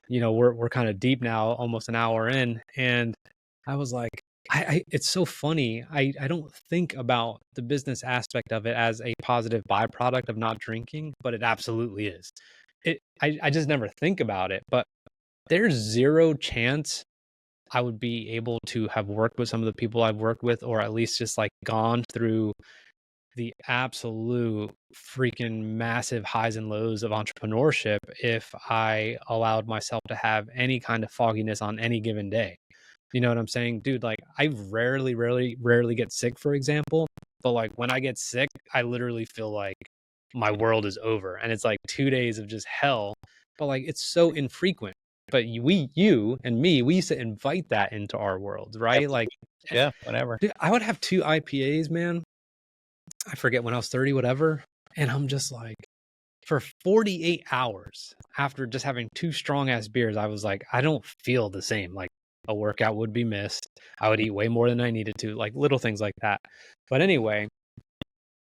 we're kind of deep now, almost an hour in. And I was like, it's so funny. I don't think about the business aspect of it as a positive byproduct of not drinking, but it absolutely is. I just never think about it, but there's zero chance I would be able to have worked with some of the people I've worked with, or at least just like gone through the absolute freaking massive highs and lows of entrepreneurship if I allowed myself to have any kind of fogginess on any given day. You know what I'm saying? Dude, like I rarely get sick, for example. But like when I get sick, I literally feel like my world is over. And it's like 2 days of just hell. But like it's so infrequent. But you and me, we used to invite that into our worlds, right? Like, Yeah, whatever. dude, I would have 2 IPAs, man. I forget when I was 30, whatever. And I'm just like, For 48 hours after just having 2 strong ass beers, I was like, I don't feel the same. Like a workout would be missed. I would eat way more than I needed to, like little things like that. But anyway,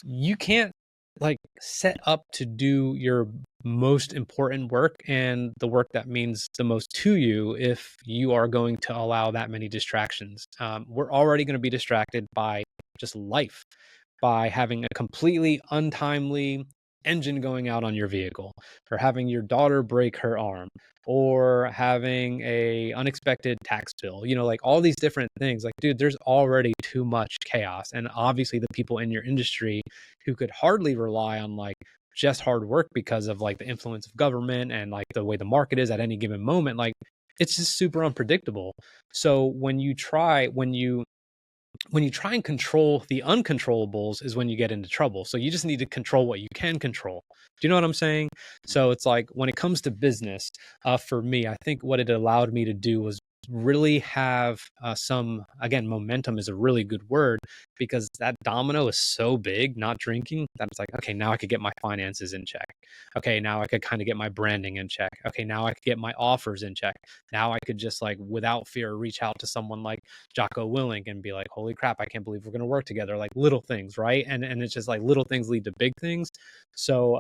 you can't like set up to do your most important work and the work that means the most to you if you are going to allow that many distractions. We're already going to be distracted by just life, by having a completely untimely engine going out on your vehicle, or having your daughter break her arm, or having a unexpected tax bill, like all these different things. Like, dude, there's already too much chaos. And obviously the people in your industry who could hardly rely on like just hard work because of like the influence of government and like the way the market is at any given moment, like it's just super unpredictable. So when you try and control the uncontrollables is when you get into trouble. So you just need to control what you can control. Do you know what I'm saying? So it's like when it comes to business, for me, I think what it allowed me to do was really have again, momentum is a really good word, because that domino is so big, not drinking, that it's like, okay, now I could get my finances in check. Okay, now I could kind of get my branding in check. Okay, now I could get my offers in check. Now I could just like without fear reach out to someone like Jocko Willink and be like, holy crap, I can't believe we're going to work together. Like little things, right? And it's just like little things lead to big things. So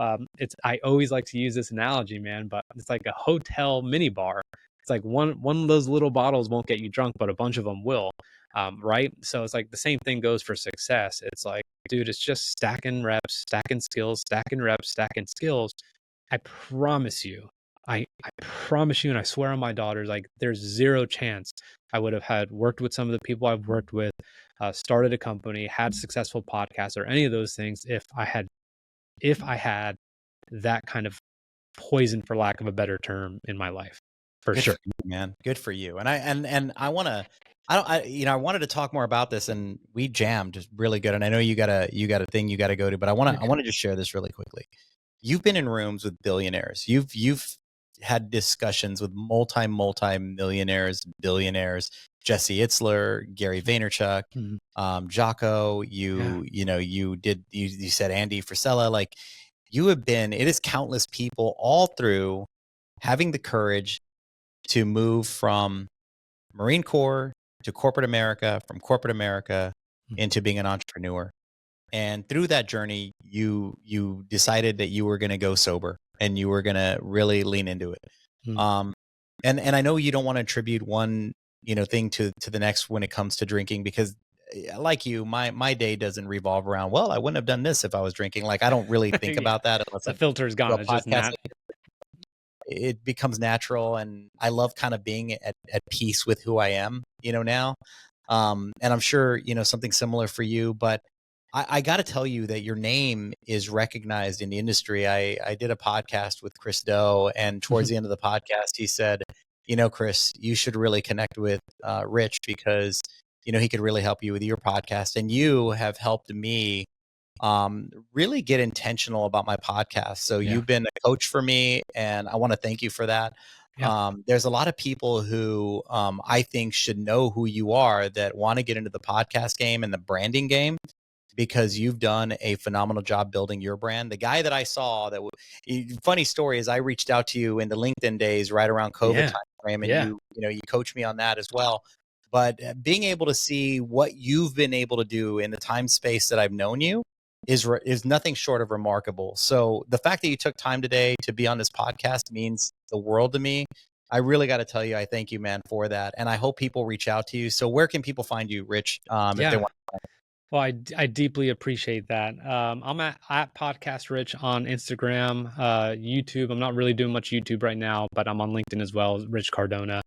I always like to use this analogy, man, but it's like a hotel mini bar. It's like one of those little bottles won't get you drunk, but a bunch of them will. Right? So it's like the same thing goes for success. It's like, dude, it's just stacking reps, stacking skills, stacking reps, stacking skills. I promise you, I promise you, and I swear on my daughters, like there's zero chance I would have had worked with some of the people I've worked with, started a company, had successful podcasts, or any of those things if I had that kind of poison, for lack of a better term, in my life, for Good sure. for you, man. Good for you. And I want to, I wanted to talk more about this, and we jammed just really good. And I know you got a thing you got to go to, but I want to just share this really quickly. You've been in rooms with billionaires. You've had discussions with multi millionaires, billionaires, Jesse Itzler, Gary Vaynerchuk, Mhm. Jocko. Yeah. You said Andy Frisella. Like it is countless people all through having the courage to move from Marine Corps to corporate America, from corporate America Mhm. into being an entrepreneur. And through that journey, you decided that you were going to go sober and you were going to really lean into it. Mhm. Um, and I know you don't want to attribute one thing to the next when it comes to drinking, because like you, my day doesn't revolve around, well, I wouldn't have done this if I was drinking. Like I don't really think Yeah. about that unless The I filter's do gone. a It's just podcast. not. It becomes natural, and I love kind of being at peace with who I am, now. And I'm sure, something similar for you, but I got to tell you that your name is recognized in the industry. I did a podcast with Chris Doe, and towards the end of the podcast, he said, Chris, you should really connect with Rich, because, he could really help you with your podcast. And you have helped me really get intentional about my podcast. So Yeah. you've been a coach for me, and I want to thank you for that. Yeah. There's a lot of people who I think should know who you are, that want to get into the podcast game and the branding game, because you've done a phenomenal job building your brand. The guy that I saw funny story is, I reached out to you in the LinkedIn days right around COVID Yeah. time frame, and Yeah. you coached me on that as well. But being able to see what you've been able to do in the time space that I've known you is nothing short of remarkable. So the fact that you took time today to be on this podcast means the world to me. I really got to tell you, I thank you, man, for that. And I hope people reach out to you. So where can people find you, Rich, if they Yeah. want? Well, I deeply appreciate that. I'm at Podcast Rich on Instagram, YouTube. I'm not really doing much YouTube right now, but I'm on LinkedIn as well, Rich Cardona.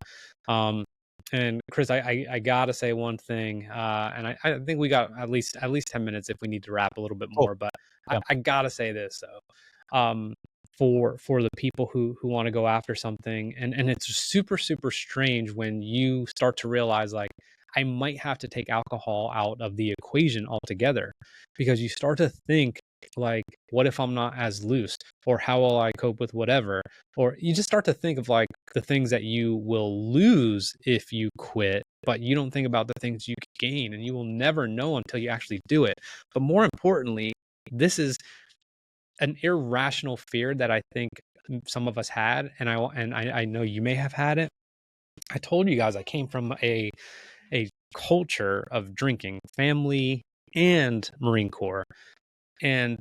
Um, and Chris, I gotta say one thing, and I think we got at least 10 minutes if we need to wrap a little bit Oh, more, but yeah. I gotta say this though. For the people who want to go after something, and it's super super strange when you start to realize like, I might have to take alcohol out of the equation altogether, because you start to think like, what if I'm not as loose, or how will I cope with whatever? Or you just start to think of like the things that you will lose if you quit, but you don't think about the things you could gain, and you will never know until you actually do it. But more importantly, this is an irrational fear that I think some of us had, and I know you may have had it. I told you guys I came from a culture of drinking, family and Marine Corps, and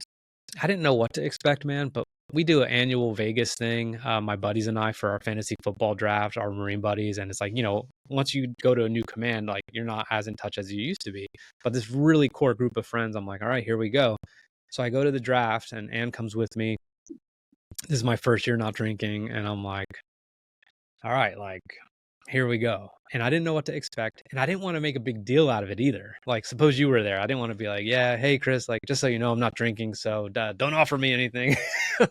I didn't know what to expect, man. But we do an annual Vegas thing, my buddies and I, for our fantasy football draft, our Marine buddies, and it's like, once you go to a new command, like you're not as in touch as you used to be. But this really core group of friends, I'm like, all right, here we go. So I go to the draft, and Ann comes with me. This is my first year not drinking, and I'm like, all right, like, here we go. And I didn't know what to expect, and I didn't want to make a big deal out of it either. Like, suppose you were there. I didn't want to be like, yeah, hey, Chris, like, just so you know, I'm not drinking, so don't offer me anything.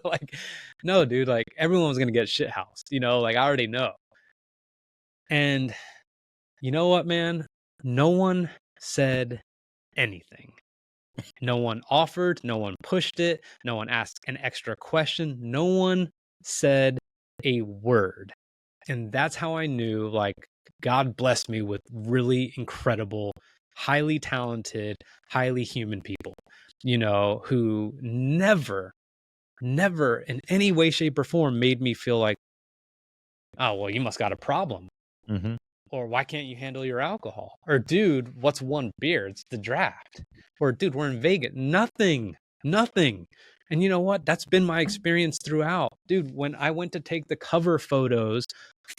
Like, no, dude, like, everyone was going to get shit housed, like, I already know. And you know what, man? No one said anything. No one offered, no one pushed it, no one asked an extra question, no one said a word. And that's how I knew, like, God blessed me with really incredible, highly talented, highly human people, who never in any way, shape, or form made me feel like, oh, well, you must got a problem. Mm-hmm. Or why can't you handle your alcohol? Or, dude, what's one beer? It's the draft. Or, dude, we're in Vegas. Nothing. And you know what? That's been my experience throughout. Dude, when I went to take the cover photos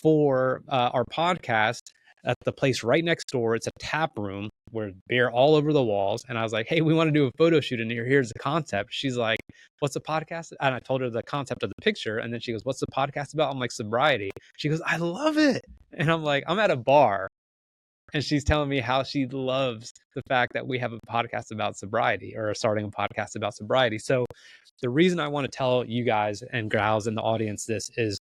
for our podcast at the place right next door, it's a tap room where beer all over the walls. And I was like, hey, we want to do a photo shoot in here. Here's the concept. She's like, what's the podcast? And I told her the concept of the picture. And then she goes, what's the podcast about? I'm like, sobriety. She goes, I love it. And I'm like, I'm at a bar, and she's telling me how she loves the fact that we have a podcast about sobriety, or starting a podcast about sobriety. So the reason I want to tell you guys and gals in the audience this is,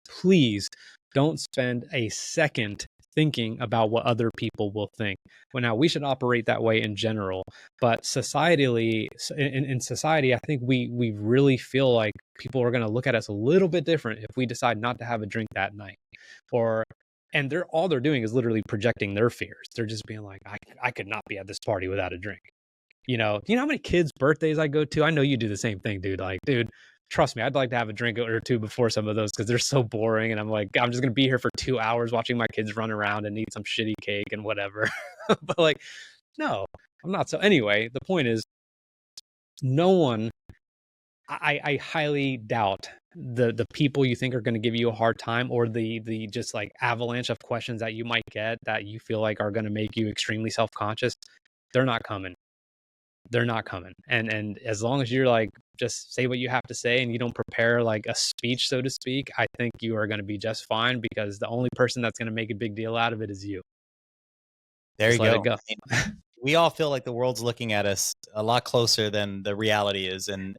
please don't spend a second thinking about what other people will think. Well, now we should operate that way in general, but societally, in society, I think we really feel like people are going to look at us a little bit different if we decide not to have a drink that night. And all they're doing is literally projecting their fears. They're just being like, I could not be at this party without a drink. You know how many kids' birthdays I go to? I know you do the same thing, dude. Like, dude, trust me, I'd like to have a drink or two before some of those, because they're so boring. And I'm like, I'm just going to be here for 2 hours watching my kids run around and eat some shitty cake and whatever. But like, no, I'm not. So anyway, the point is, no one, I highly doubt the people you think are going to give you a hard time, or the just like avalanche of questions that you might get that you feel like are going to make you extremely self-conscious. They're not coming. And as long as you're like, just say what you have to say and you don't prepare like a speech, so to speak, I think you are going to be just fine, because the only person that's going to make a big deal out of it is you. There Just you let go. it go. We all feel like the world's looking at us a lot closer than the reality is. And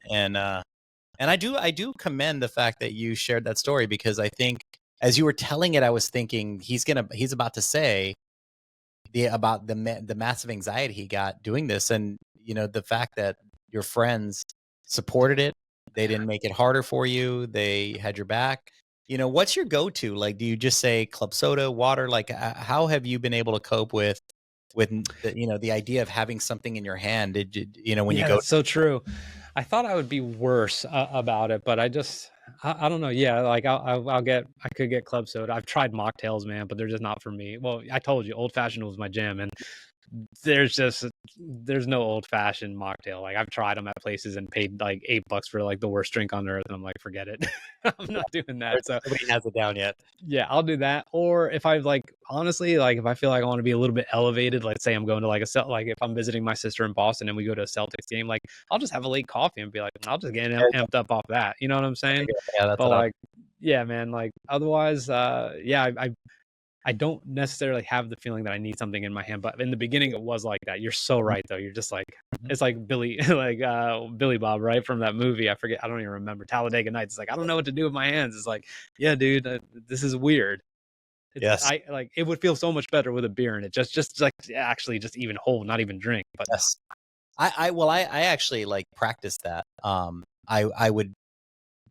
I do commend the fact that you shared that story, because I think as you were telling it, I was thinking he's about to say about the massive anxiety he got doing this. And, the fact that your friends supported it, they didn't make it harder for you. They had your back. What's your go-to? Like, do you just say club soda, water? Like, how have you been able to cope with the idea of having something in your hand? Did you, when you go? That's so true. I thought I would be worse about it, but I don't know. Yeah, like I could get club soda. I've tried mocktails, man, but they're just not for me. Well, I told you, old fashioned was my jam, and there's no old fashioned mocktail. Like, I've tried them at places and paid like $8 for like the worst drink on earth, and I'm like, forget it. I'm not doing that. So Nobody has it down yet. yeah, I'll do that. Or if I like, honestly, like if I feel like I want to be a little bit elevated, let's say I'm going to like like if I'm visiting my sister in Boston and we go to a Celtics game, like I'll just have a late coffee and be like, I'll just get amped up off that. You know what I'm saying? Yeah, that's But like, yeah, man, like otherwise, yeah, I don't necessarily have the feeling that I need something in my hand, but in the beginning it was like that. You're so right though. You're just like, it's like Billy, like Billy Bob, right, from that movie. I forget. I don't even remember. Talladega Nights. It's like, I don't know what to do with my hands. It's like, yeah, dude, this is weird. Yes. I like, it would feel so much better with a beer in it. Just like actually just even hold, not even drink. But yes. I actually like practiced that. I would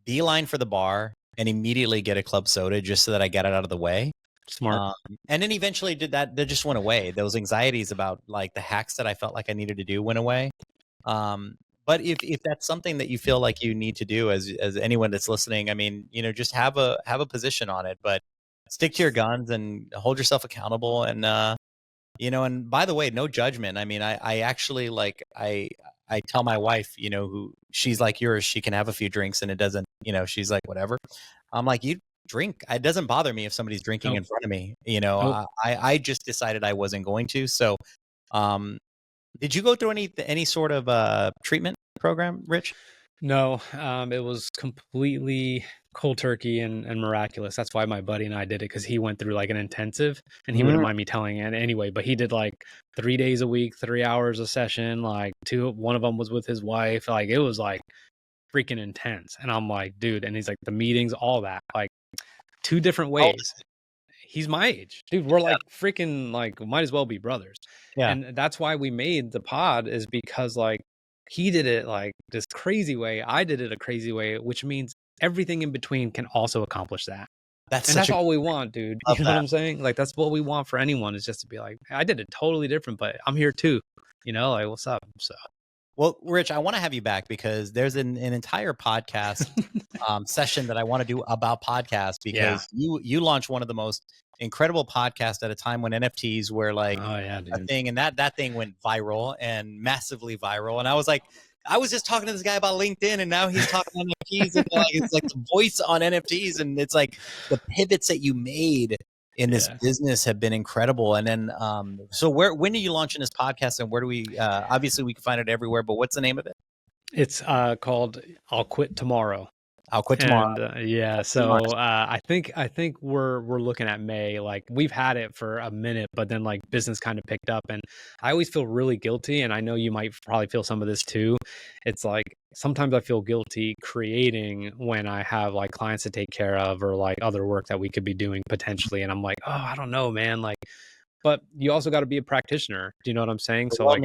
beeline for the bar and immediately get a club soda just so that I get it out of the way. Smart. And then eventually that just went away. Those anxieties about like the hacks that I felt like I needed to do went away. But if that's something that you feel like you need to do, as anyone that's listening, I mean, just have a position on it, but stick to your guns and hold yourself accountable. And and by the way, no judgment. I mean, I actually like I tell my wife, who she's like yours, she can have a few drinks and it doesn't, she's like, whatever. I'm like, you drink. It doesn't bother me if somebody's drinking Nope. in front of me. Nope. I just decided I wasn't going to. So, um, did you go through any sort of treatment program, Rich? No, it was completely cold turkey and miraculous. That's why my buddy and I did it, because he went through like an intensive, and he wouldn't mind me telling it anyway. But he did like 3 days a week, 3 hours a session. Like one of them was with his wife. Like it was like freaking intense. And I'm like, dude. And he's like, the meetings, all that, like 2 different Oh, ways. He's my age, dude. We're like freaking like might as well be brothers. yeah. And that's why we made the pod, is because like he did it like this crazy way, I did it a crazy way, which means everything in between can also accomplish that. And that's all we want, dude. You know what I'm saying? Like that's what we want for anyone, is just to be like, I did it totally different, but I'm here too. Like what's up? So Well, Rich, I want to have you back because there's an entire podcast session that I want to do about podcasts, because you launched one of the most incredible podcasts at a time when NFTs were like a thing, and that thing went viral and massively viral. And I was like, I was just talking to this guy about LinkedIn, and now he's talking NFTs, and like it's like the voice on NFTs, and it's like the pivots that you made in this business have been incredible. And then, so when are you launching this podcast, and where do we, obviously we can find it everywhere, but what's the name of it? It's called I'll Quit Tomorrow. I'll Quit Tomorrow. And, so I think we're looking at May. Like we've had it for a minute, but then like business kind of picked up, and I always feel really guilty. And I know you might probably feel some of this too. It's like sometimes I feel guilty creating when I have like clients to take care of, or like other work that we could be doing potentially. And I'm like, oh, I don't know, man. Like, but you also got to be a practitioner. Do you know what I'm saying? So like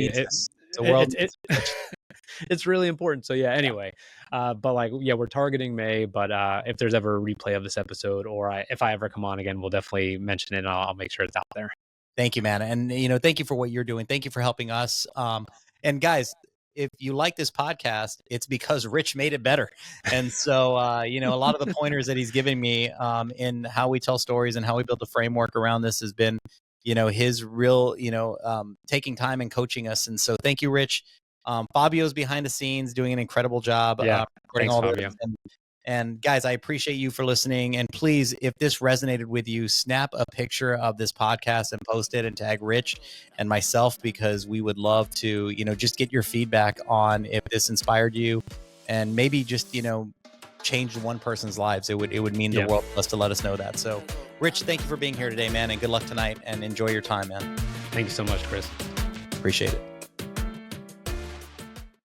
it's really important. So yeah, anyway, but like, yeah, we're targeting May, but if there's ever a replay of this episode, or if I ever come on again, we'll definitely mention it, and I'll make sure it's out there. Thank you, man. And, thank you for what you're doing. Thank you for helping us. And guys, if you like this podcast, it's because Rich made it better. And so, a lot of the pointers that he's giving me in how we tell stories and how we build a framework around this has been, his real, taking time and coaching us. And so thank you, Rich. Fabio's behind the scenes doing an incredible job. Thanks, all Fabio. And guys, I appreciate you for listening. And please, if this resonated with you, snap a picture of this podcast and post it and tag Rich and myself, because we would love to, just get your feedback on if this inspired you, and maybe just, change one person's lives. It would mean the world to us to let us know that. So Rich, thank you for being here today, man. And good luck tonight, and enjoy your time, man. Thank you so much, Chris. Appreciate it.